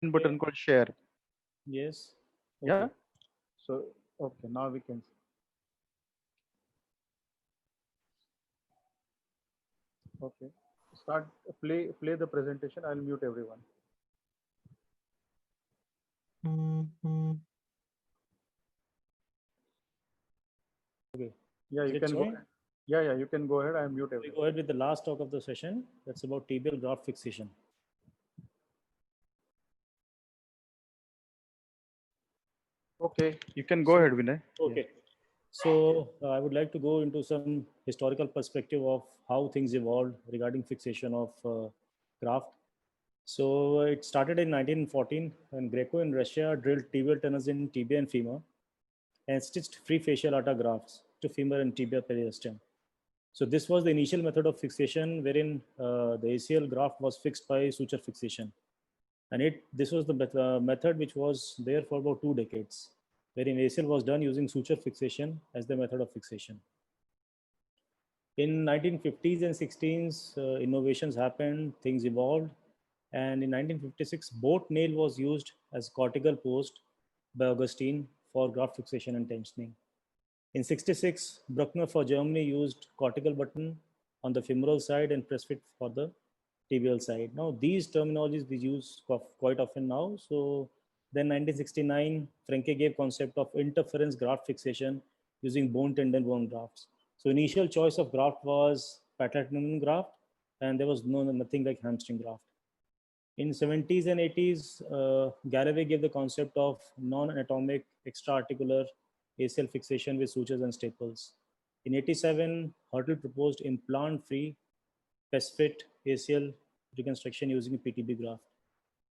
button called share. Yes. Yeah. Okay. So, okay, now we can see. Okay. Start, play the presentation. I'll mute everyone. Okay. Yeah, Is Yeah. it You can showing? go ahead. Yeah, yeah, you can go ahead. I mute We everyone. go ahead with the last talk of the session. That's about tibial graft fixation. Okay, you can go ahead, So, Vinay. Yeah. okay. So, I would like to go into some historical perspective of how things evolved regarding fixation of graft. So, it started in 1914 when Greco in Russia drilled tibial tunnels in tibia and femur and stitched free facial atta grafts to femur and tibia periosteum. So this was the initial method of fixation wherein the ACL graft was fixed by suture fixation. And this was the method which was there for about 2 decades, wherein ACL was done using suture fixation as the method of fixation. In 1950s and 16s, innovations happened, things evolved, and in 1956, boat nail was used as cortical post by Augustine for graft fixation and tensioning. In 66, Bruckner for Germany used cortical button on the femoral side and press fit for the tibial side. Now, these terminologies we use quite often now. So, then 1969, Franke gave concept of interference graft fixation using bone tendon bone grafts. So, initial choice of graft was patellar tendon graft, and there was nothing like hamstring graft. In 70s and 80s, Galloway gave the concept of non-anatomic extra-articular ACL fixation with sutures and staples. In 87, Hurtle proposed implant-free PESFIT ACL reconstruction using a PTB graft.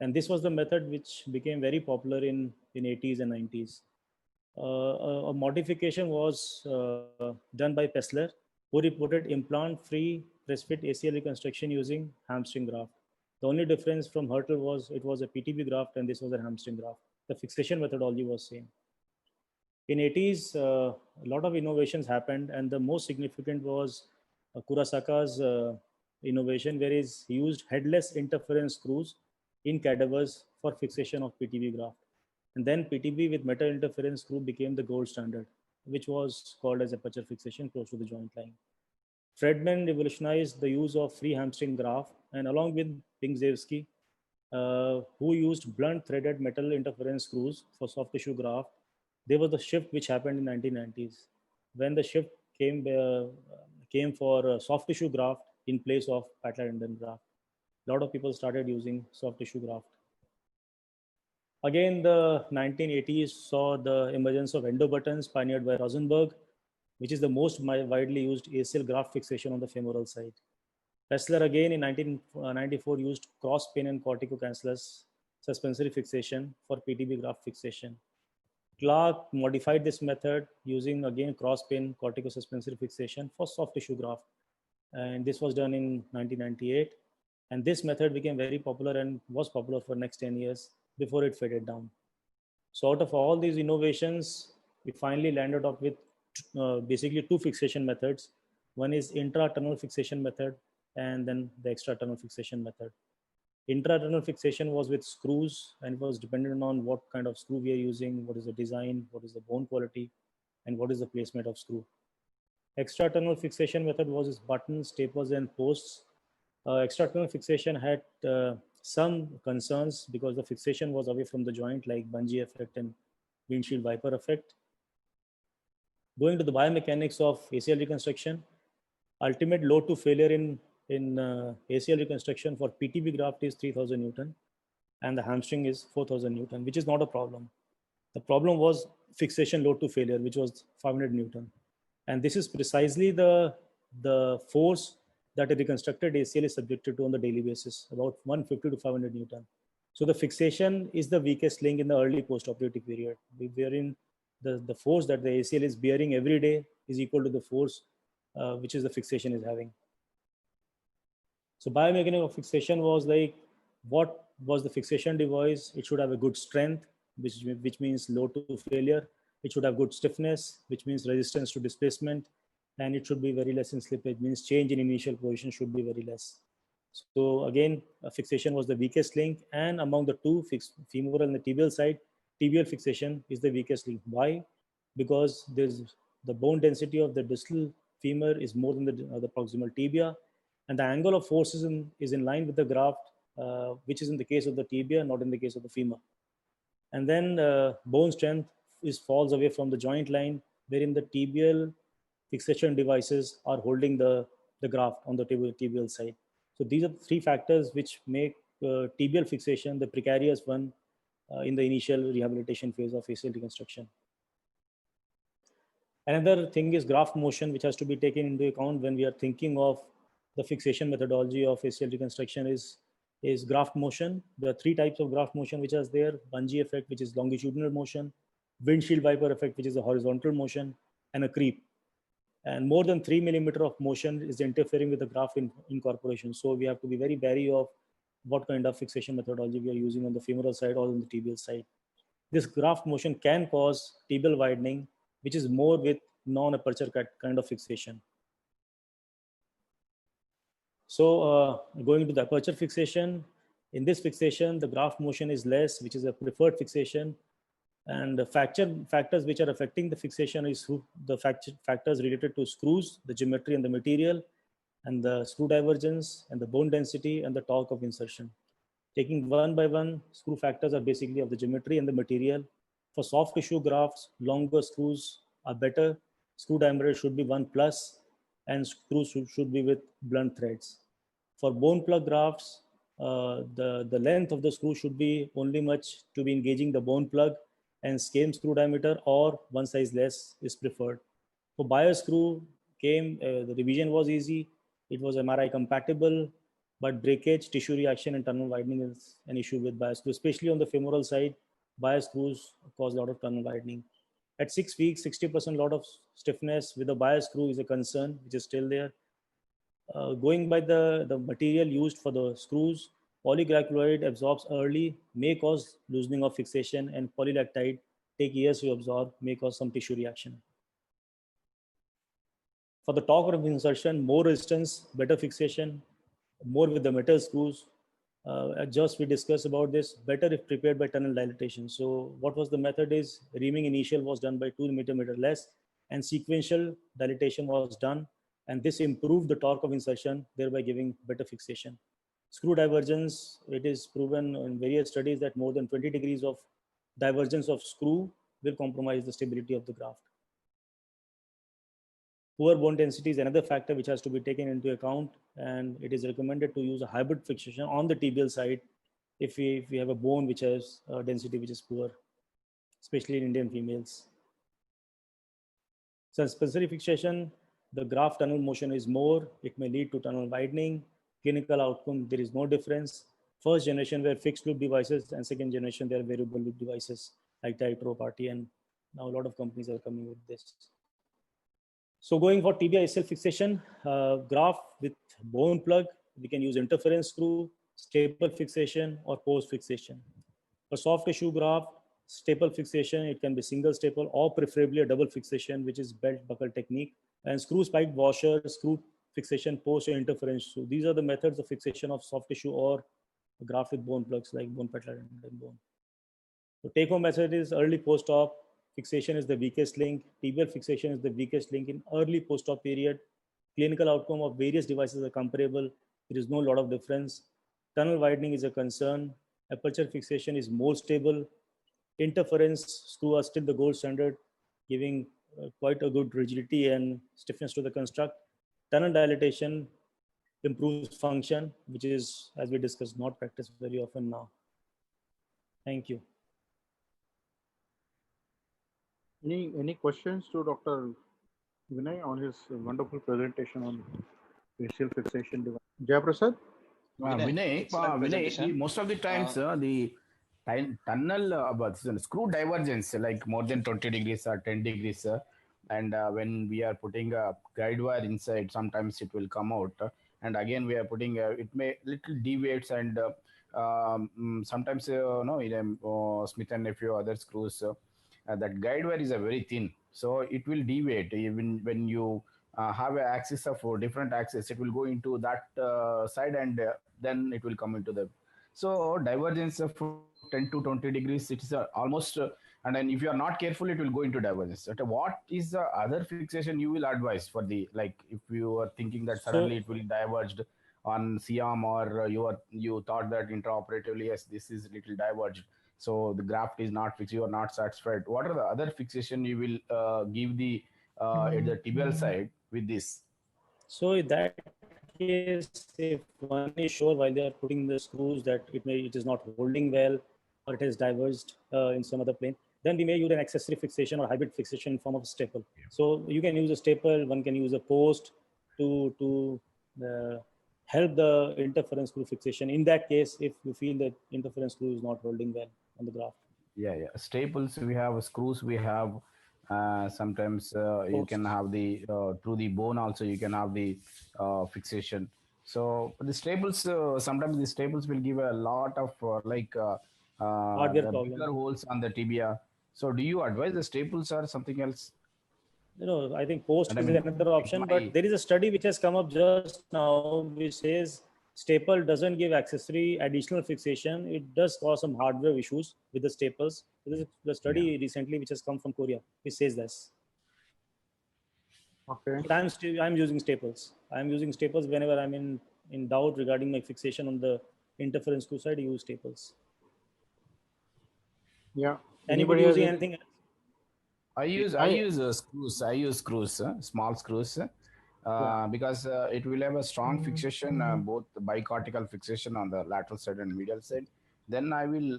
And this was the method which became very popular in 80s and 90s. A modification was done by Pessler, who reported implant-free press-fit ACL reconstruction using hamstring graft. The only difference from Hurtle was it was a PTB graft and this was a hamstring graft. The fixation methodology was same. In 80s, a lot of innovations happened, and the most significant was Kurosaka's innovation, where he used headless interference screws in cadavers for fixation of PTB graft. And then PTB with metal interference screw became the gold standard, which was called as aperture fixation close to the joint line. Fredman revolutionized the use of free hamstring graft, and along with Pinkzewski, who used blunt threaded metal interference screws for soft tissue graft, there was the shift which happened in 1990s when the shift came for soft tissue graft in place of patellar tendon graft. A lot of people started using soft tissue graft. Again, the 1980s saw the emergence of endo buttons pioneered by Rosenberg, which is the most widely used ACL graft fixation on the femoral side. Pessler again in 1994 used cross pin and corticocancellous suspensory fixation for PTB graft fixation. Clark modified this method using again cross pin corticosuspensory fixation for soft tissue graft. And this was done in 1998. And this method became very popular and was popular for next 10 years before it faded down. So out of all these innovations, we finally landed up with basically two fixation methods. One is intra-tunnel fixation method and then the extra-tunnel fixation method. Intra-tunnel fixation was with screws and it was dependent on what kind of screw we are using, what is the design, what is the bone quality, and what is the placement of screw. Extra-tunnel fixation method was with buttons, staples, and posts. Extra-tunnel fixation had some concerns because the fixation was away from the joint, like bungee effect and windshield wiper effect. Going to the biomechanics of ACL reconstruction, ultimate load to failure in ACL reconstruction for PTB graft is 3000 Newton and the hamstring is 4000 Newton, which is not a problem. The problem was fixation load to failure, which was 500 Newton. And this is precisely the force that a reconstructed ACL is subjected to on the daily basis, about 150 to 500 Newton. So the fixation is the weakest link in the early post-operative period, wherein the force that the ACL is bearing every day is equal to the force which is the fixation is having. So biomechanics of fixation was like, what was the fixation device? It should have a good strength, which means load to failure. It should have good stiffness, which means resistance to displacement, and it should be very less in slippage, means change in initial position should be very less. So again, fixation was the weakest link, and among the two, femoral and the tibial side, tibial fixation is the weakest link. Why? Because there's the bone density of the distal femur is more than the proximal tibia, and the angle of force is in line with the graft, which is in the case of the tibia, not in the case of the femur. And then bone strength falls away from the joint line, wherein the tibial fixation devices are holding the graft on the tibial side. So these are the three factors which make tibial fixation the precarious one in the initial rehabilitation phase of ACL reconstruction. Another thing is graft motion, which has to be taken into account when we are thinking of the fixation methodology of ACL reconstruction is graft motion. There are three types of graft motion which is there: bungee effect, which is longitudinal motion; windshield wiper effect, which is a horizontal motion; and a creep. And more than 3 millimeter of motion is interfering with the graft incorporation. So we have to be very wary of what kind of fixation methodology we are using on the femoral side or on the tibial side. This graft motion can cause tibial widening, which is more with non-aperture kind of fixation. So going to the aperture fixation, in this fixation, the graft motion is less, which is a preferred fixation. And the factors which are affecting the fixation is the factors related to screws, the geometry and the material, and the screw divergence, and the bone density, and the torque of insertion. Taking one by one, screw factors are basically of the geometry and the material. For soft tissue grafts, longer screws are better. Screw diameter should be 1 plus, and screws should be with blunt threads. For bone plug grafts, the length of the screw should be only much to be engaging the bone plug, and same screw diameter or one size less is preferred. For bias screw the revision was easy. It was MRI compatible, but breakage, tissue reaction, and tunnel widening is an issue with bias screw, especially on the femoral side. Bias screws cause a lot of tunnel widening. At 6 weeks, 60% lot of stiffness with a bias screw is a concern, which is still there. Going by the material used for the screws, polyglycolloid absorbs early, may cause loosening of fixation, and polylactide take years to absorb, may cause some tissue reaction. For the torque of insertion, more resistance, better fixation, more with the metal screws. Just we discussed about this, better if prepared by tunnel dilatation. So what was the method is, reaming initial was done by 2 millimeter less, and sequential dilatation was done, and this improved the torque of insertion, thereby giving better fixation. Screw divergence, it is proven in various studies that more than 20 degrees of divergence of screw will compromise the stability of the graft. Poor bone density is another factor which has to be taken into account, and it is recommended to use a hybrid fixation on the tibial side if we have a bone which has density which is poor, especially in Indian females. Suspensory fixation, the graft tunnel motion is more, it may lead to tunnel widening. Clinical outcome, there is no difference. First generation were fixed loop devices, and second generation they are variable loop devices like Tightrope, RTN. Now a lot of companies are coming with this. So going for tibia ACL fixation, graft with bone plug, we can use interference screw, staple fixation, or post fixation. For soft tissue graft, staple fixation, it can be single staple or preferably a double fixation, which is belt buckle technique. And screw spike washer, screw fixation, post or interference. So these are the methods of fixation of soft tissue or graft with bone plugs like bone patellar and bone. So take home method is early post-op fixation is the weakest link. Tibial fixation is the weakest link in early post-op period. Clinical outcome of various devices are comparable. There is no lot of difference. Tunnel widening is a concern. Aperture fixation is more stable. Interference screw are still the gold standard, giving quite a good rigidity and stiffness to the construct. Tunnel dilatation improves function, which is, as we discussed, not practiced very often now. Thank you. Any questions to Dr. Vinay on his wonderful presentation on facial fixation device? Jayaprasad? Vinay, most of the times the tunnel screw divergence like more than 20 degrees or 10 degrees, and when we are putting a guide wire inside, sometimes it will come out, and again we are putting it may little deviates, and sometimes Smith and Nephew other screws, that guide wire is a very thin, so it will deviate even when you have an axis of different axis, it will go into that side, and then it will come into the. So divergence of 10 to 20 degrees, it is almost, and then if you are not careful, it will go into divergence. Okay, what is the other fixation you will advise for the, like, if you are thinking that suddenly So it will diverged on Siam, or you thought that intraoperatively, yes, this is little diverged, so the graft is not fixed, you are not satisfied. What are the other fixation you will give the at the tibial side with this? So in that case, if one is sure while they are putting the screws that it is not holding well, or it has diverged in some other plane, then we may use an accessory fixation or hybrid fixation in form of a staple. So you can use a staple. One can use a post to help the interference screw fixation. In that case, if you feel that interference screw is not holding well on the graft, Yeah, staples we have, screws we have, sometimes you can posts. have the through the bone also, you can have the fixation. So the staples, sometimes the staples will give a lot of Hardware the bigger problem. holes on the tibia. So do you advise the staples or something else? I think post And I is mean, another like option, but my, there is a study which has come up just now which says staple doesn't give accessory additional fixation. It does cause some hardware issues with the staples. There is a yeah. study recently which has come from Korea which says this. Okay. But I'm using staples. I'm using staples whenever I'm in doubt regarding my fixation on the interference screw side. I use staples. Yeah. Anybody Anybody has using any? anything else? I I use screws. I use screws, small screws, yeah. because it will have a strong fixation, both bicortical fixation on the lateral side and medial side. Then I will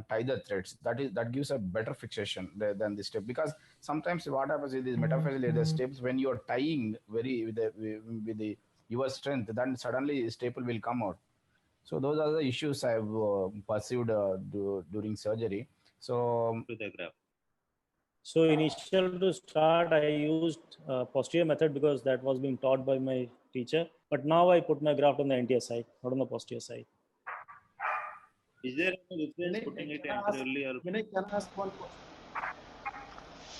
tie the threads. That gives a better fixation than the step, because sometimes what happens with these metaphysical the steps, when you are tying very with the your strength, then suddenly staple will come out. So those are the issues I've pursued during surgery. So to the graph. So initial to start, I used posterior method because that was being taught by my teacher. But now I put my graft on the anterior side, not on the posterior side. Is there any difference putting it anteriorly or Vinay, can I ask one question?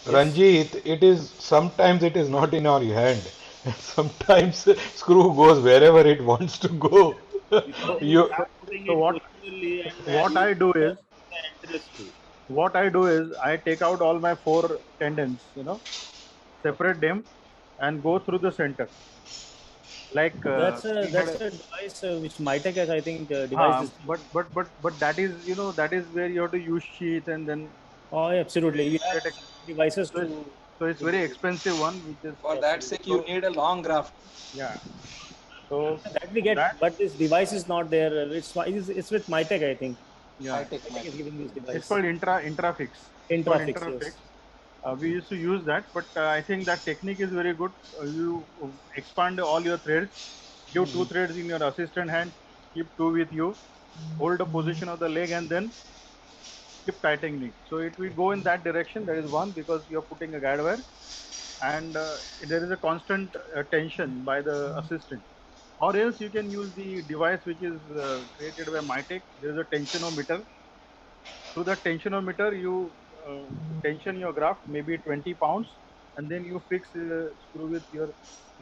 Yes. Ranjit, it is sometimes it is not in our hand. Sometimes screw goes wherever it wants to go. because you You start putting So it what posteriorly and what you I do put is the anterior screw. I take out all my four tendons, Okay. separate them, and go through the center. Like we had That's a a device which Mitech has, I think, devised this. but that is where you have to use sheath and then Oh, yeah, absolutely. You get a, have devices so it's, so it's to very do this. expensive one, which is For that Absolutely. sake, you so need a long graft. yeah. So That we get, that but this device is not there. It's with Mitech, I think. yeah, I take Mitech my. is giving this it's device. called Intrafix. It's called Intrafix, Intrafix. yes. We used to use that, but I think that technique is very good. You expand all your threads, give two threads in your assistant hand, keep two with you, hold the position of the leg, and then keep tightening. So it will go in that direction. That is one, because you're putting a guide wire, and there is a constant tension by the assistant. Or else you can use the device which is created by Mitech. There is a tensionometer. Through the tensionometer, you tension your graft, maybe 20 pounds, and then you fix screw with your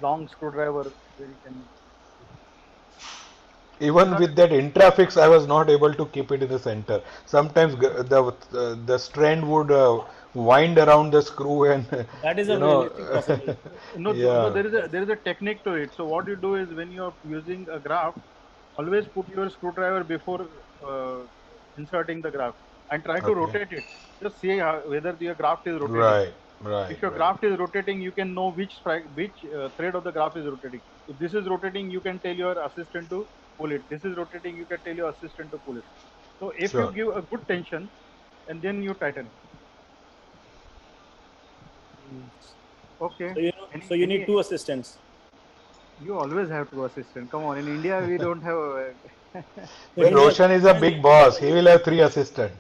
long screwdriver where you can. These even are with that Intrafix, I was not able to keep it in the center. Sometimes the strand would wind around the screw and That is a you know realistic possibility. no. yeah. There is a technique to it. So what you do is when you're using a graft, always put your screwdriver before uh, inserting the graft and try to Okay. rotate it. Just see whether your graft is rotating. Right. Right. If your Right. graft is rotating, you can know which thread of the graft is rotating. If this is rotating, you can tell your assistant to pull it. This is rotating, you can tell your assistant to pull it. So if you Sure. give a good tension, and then you tighten it. Okay. So Any you need any two assistants. you always have two assistants. Come on, in India we don't have. So When India, Roshan is a big boss, he will have three assistants.